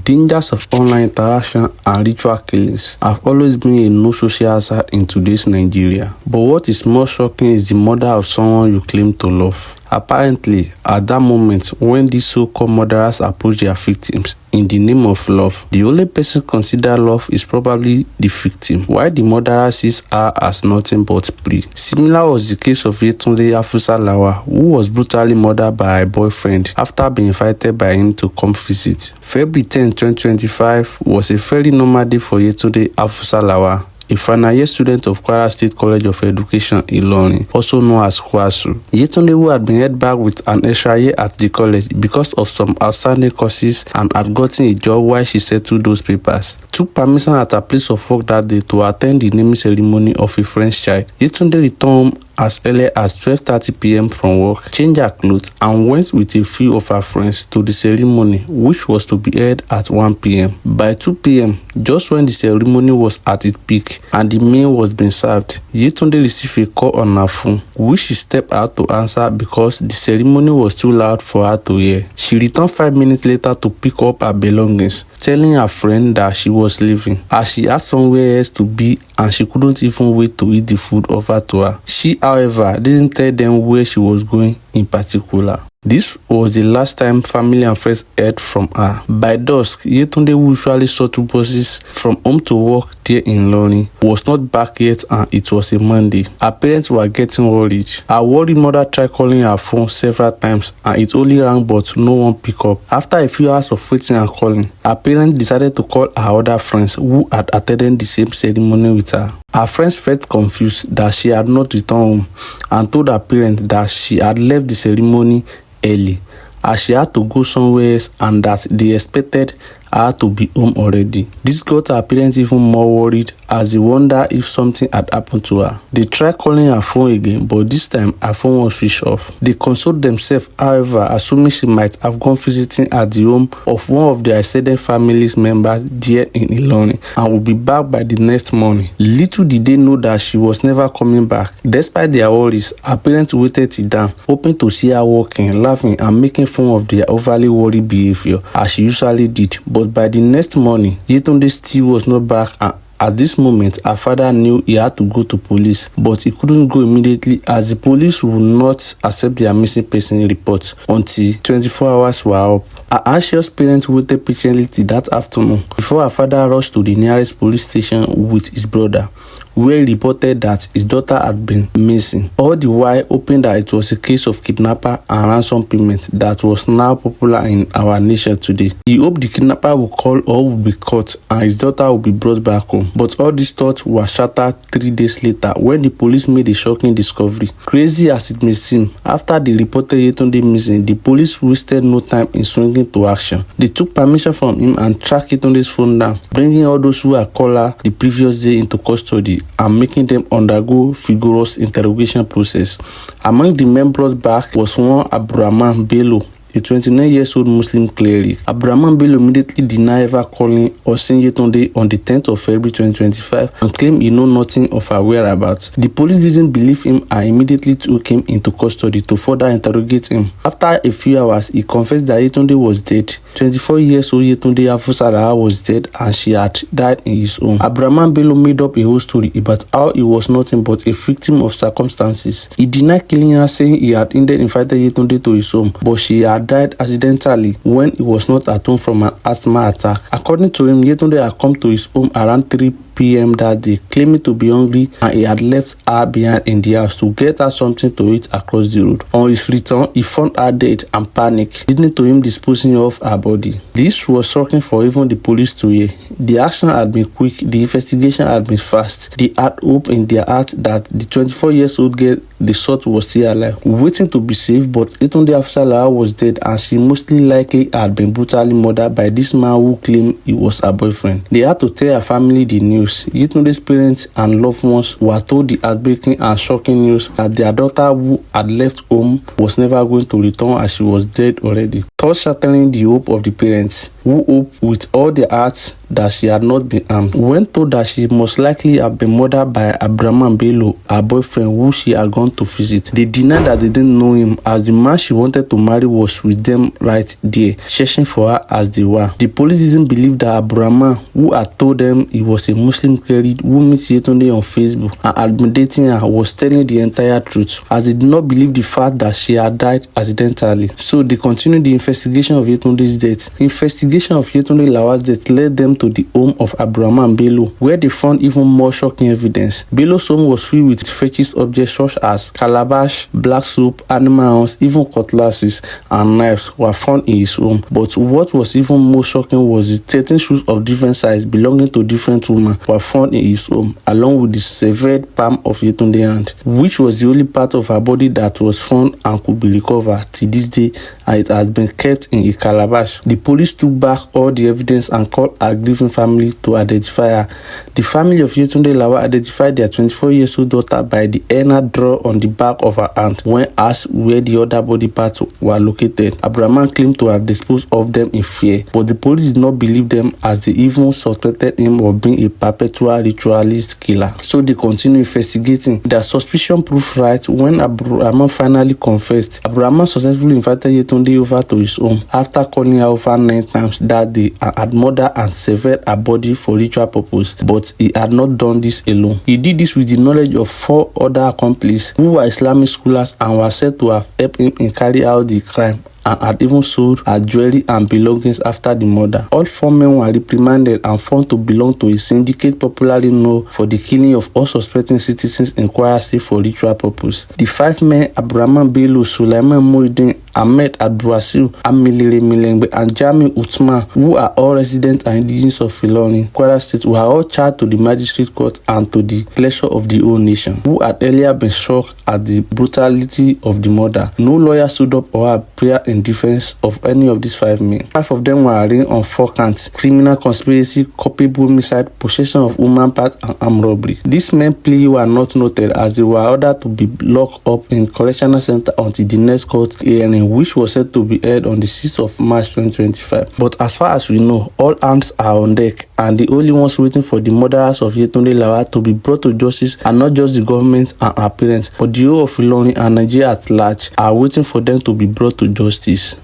dangers of online interaction and ritual killings have always been a no social hazard in today's Nigeria. But what is more shocking is the murder of someone you claim to love. Apparently, at that moment when these so-called murderers approach their victims in the name of love, the only person considered love is probably the victim, while the murderer sees her as nothing but prey. Similar was the case of Yetunde Lawal, who was brutally murdered by her boyfriend after being invited by him to come visit. February 10, 2025 was a fairly normal day for Yetunde Lawal, a final year student of Kwara State College of Education in Ilorin, also known as KWASU. Yetunde, who had been held back with an extra year at the college because of some outstanding courses and had gotten a job while she settled those papers, took permission at her place of work that day to attend the naming ceremony of a friend's child. Yetunde returned home as early as 12:30 p.m. from work, changed her clothes, and went with a few of her friends to the ceremony, which was to be held at 1 p.m. By 2 p.m., just when the ceremony was at its peak and the meal was being served, Yetunde received a call on her phone, which she stepped out to answer because the ceremony was too loud for her to hear. She returned 5 minutes later to pick up her belongings, telling her friend that she was leaving, as she had somewhere else to be and she couldn't even wait to eat the food offered to her. She, however, didn't tell them where she was going in particular. This was the last time family and friends heard from her. By dusk, Yetunde, who usually shuttle buses from home to work there in Ilorin, was not back yet, and it was a Monday. Her parents were getting worried. Her worried mother tried calling her phone several times and it only rang but no one picked up. After a few hours of waiting and calling, her parents decided to call her other friends who had attended the same ceremony with her. Her friends felt confused that she had not returned home and told her parents that she had left the ceremony early, as she had to go somewhere else and that they expected her to be home already. This got her parents even more worried as they wondered if something had happened to her. They tried calling her phone again, but this time her phone was switched off. They consoled themselves, however, assuming she might have gone visiting at the home of one of their extended family's members there in Ilorin and would be back by the next morning. Little did they know that she was never coming back. Despite their worries, her parents waited till dawn, hoping to see her walking, laughing, and making fun of their overly worried behavior, as she usually did. But by the next morning, Yetunde still was not back, and at this moment, her father knew he had to go to police, but he couldn't go immediately as the police would not accept their missing person report until 24 hours were up. Her anxious parents waited patiently till that afternoon before her father rushed to the nearest police station with his brother, where he reported that his daughter had been missing, all the while hoping that it was a case of kidnapper and ransom payment that was now popular in our nation today. He hoped the kidnapper would call or would be caught and his daughter would be brought back home. But all these thoughts were shattered 3 days later when the police made a shocking discovery. Crazy as it may seem, after they reported Yetunde missing, the police wasted no time in swinging to action. They took permission from him and tracked Yetunde's phone down, bringing all those who had called her the previous day into custody and making them undergo vigorous interrogation process. Among the men brought back was one Abdurrahman Bello, a 29-year-old Muslim cleric. Abdurrahman Bello immediately denied ever calling or seeing Yetunde on the 10th of February 2025 and claimed he knew nothing of her whereabouts. The police didn't believe him and immediately took him into custody to further interrogate him. After a few hours, he confessed that Yetunde was dead. 24-year-old Yetunde Lawal was dead and she had died in his home. Abdurrahman Bello made up a whole story about how he was nothing but a victim of circumstances. He denied killing her, saying he had indeed invited Yetunde to his home, but she had died accidentally when he was not at home from an asthma attack. According to him, Yetunde had come to his home around 3 p.m. that day, claiming to be hungry, and he had left her behind in the house to get her something to eat across the road. On his return, he found her dead and panicked, leading to him disposing of her body. This was shocking for even the police to hear. The action had been quick, the investigation had been fast. They had hope in their heart that the 24-year-old girl they sought was still alive, waiting to be saved, but Yetunde Lawal was dead and she mostly likely had been brutally murdered by this man who claimed he was her boyfriend. They had to tell her family the news. Yetunde's parents and loved ones were told the heartbreaking and shocking news that their daughter, who had left home, was never going to return as she was dead already, thus shattering the hope of the parents, who hoped with all their hearts that she had not been armed. When told that she must likely have been murdered by Abdurrahman Bello, her boyfriend, who she had gone to visit, they denied that they didn't know him, as the man she wanted to marry was with them right there, searching for her as they were. The police didn't believe that Abdurrahman, who had told them he was a Muslim cleric who meets Yetunde on Facebook and had been dating her, was telling the entire truth, as they did not believe the fact that she had died accidentally. So they continued the investigation of Yetunde's death. Investigation of Yetunde Lawal's death led them to the home of Abdurrahman Bello, where they found even more shocking evidence. Bello's home was filled with fetish objects such as calabash, black soap, animal horns, even cutlasses and knives were found in his home. But what was even more shocking was the 13 shoes of different sizes belonging to different women were found in his home, along with the severed palm of Yetunde's hand, which was the only part of her body that was found and could be recovered till this day, and it has been kept in a calabash. The police took back all the evidence and called her grieving family to identify her. The family of Yetunde Lawal identified their 24-year-old daughter by the henna draw on the back of her hand. When asked where the other body parts were located, Abdurrahman claimed to have disposed of them in fear, but the police did not believe them, as they even suspected him of being a perpetual ritualist killer. So they continued investigating. Their suspicion proved right when Abdurrahman finally confessed. Abdurrahman successfully invited Yetunde over to his home after calling her over 9 times that day and had murdered and severed her body for ritual purpose, but he had not done this alone. He did this with the knowledge of 4 other accomplices who were Islamic scholars and were said to have helped him in carrying out the crime, and had even sold her jewelry and belongings after the murder. All 4 men were reprimanded and found to belong to a syndicate popularly known for the killing of all suspecting citizens in Kwara State for ritual purpose. The 5 men, Abdurrahman Bello, Sulaiman Muhyiddin, Ahmed Abdulwasil, Amilire Milengbe, and Jami Uthman, who are all residents and indigenous of Ilorin, Kwara State, were all charged to the magistrate court and to the pleasure of the whole nation, who had earlier been shocked at the brutality of the murder. No lawyer stood up or had prayer in defense of any of these 5 men. 5 of them were arraigned on 4 counts: criminal conspiracy, culpable homicide, possession of human parts, and armed robbery. These men plea were not noted, as they were ordered to be locked up in correctional center until the next court hearing, which was set to be held on the 6th of March 2025. But as far as we know, all hands are on deck, and the only ones waiting for the murderers of Yetunde Lawal to be brought to justice are not just the government and our parents, but the whole of Ilorin and Nigeria at large are waiting for them to be brought to justice.